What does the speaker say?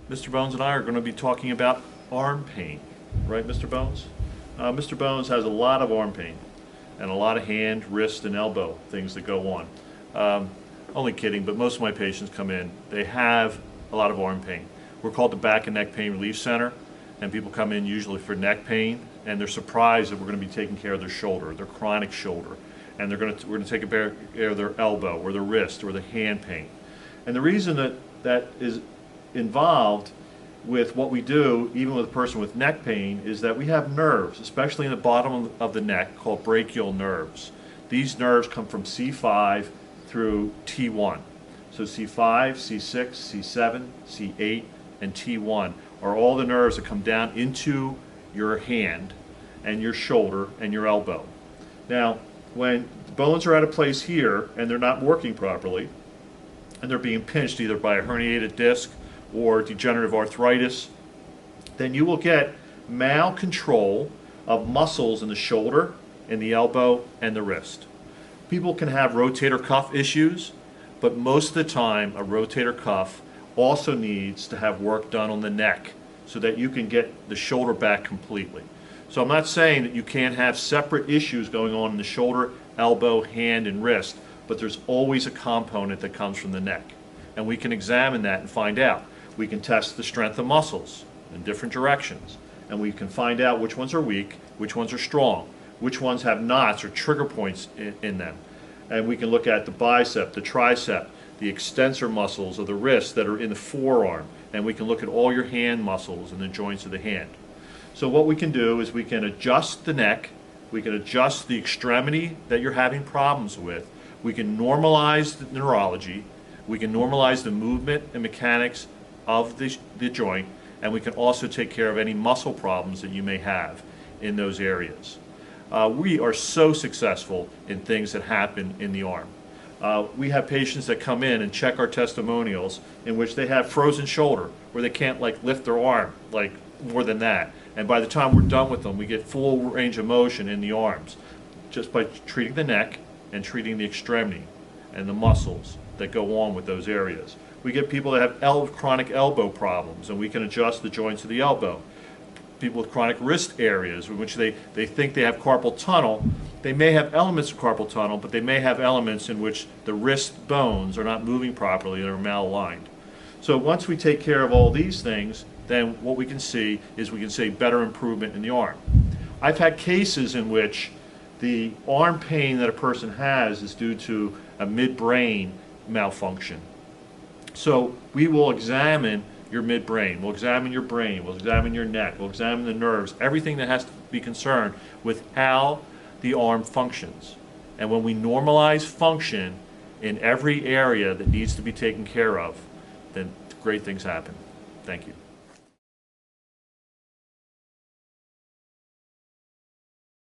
Mr. Bones and I are going to be talking about arm pain, right, Mr. Bones? Mr. Bones has a lot of arm pain and a lot of hand, wrist, and elbow things that go on. Only kidding, but most of my patients come in, they have a lot of arm pain. We're called the Back and Neck Pain Relief Center, and people come in usually for neck pain, and they're surprised that we're going to be taking care of their shoulder, their chronic shoulder, and we're going to take care of their elbow or their wrist or the hand pain. And the reason that is involved with what we do, even with a person with neck pain, is that we have nerves, especially in the bottom of the neck, called brachial nerves. These nerves come from C5 through T1. So C5, C6, C7, C8, and T1 are all the nerves that come down into your hand and your shoulder and your elbow. Now, when the bones are out of place here and they're not working properly, and they're being pinched either by a herniated disc or degenerative arthritis, then you will get malcontrol of muscles in the shoulder, in the elbow, and the wrist. People can have rotator cuff issues, but most of the time a rotator cuff also needs to have work done on the neck so that you can get the shoulder back completely. So I'm not saying that you can't have separate issues going on in the shoulder, elbow, hand, and wrist, but there's always a component that comes from the neck. And we can examine that and find out. We can test the strength of muscles in different directions, and we can find out which ones are weak, which ones are strong, which ones have knots or trigger points in them. And we can look at the bicep, the tricep, the extensor muscles of the wrist that are in the forearm, and we can look at all your hand muscles and the joints of the hand. So what we can do is we can adjust the neck, we can adjust the extremity that you're having problems with, we can normalize the neurology, we can normalize the movement and mechanics of the joint, and we can also take care of any muscle problems that you may have in those areas. We are so successful in things that happen in the arm. We have patients that come in and check our testimonials in which they have frozen shoulder, where they can't lift their arm more than that. And by the time we're done with them, we get full range of motion in the arms just by treating the neck and treating the extremity and the muscles that go on with those areas. We get people that have chronic elbow problems, and we can adjust the joints of the elbow. People with chronic wrist areas in which they think they have carpal tunnel. They may have elements of carpal tunnel, but they may have elements in which the wrist bones are not moving properly and are malaligned. So once we take care of all these things, then what we can see is we can see better improvement in the arm. I've had cases in which the arm pain that a person has is due to a midbrain malfunction. So we will examine your midbrain, we'll examine your brain, we'll examine your neck, we'll examine the nerves, everything that has to be concerned with how the arm functions. And when we normalize function in every area that needs to be taken care of, then great things happen. Thank you.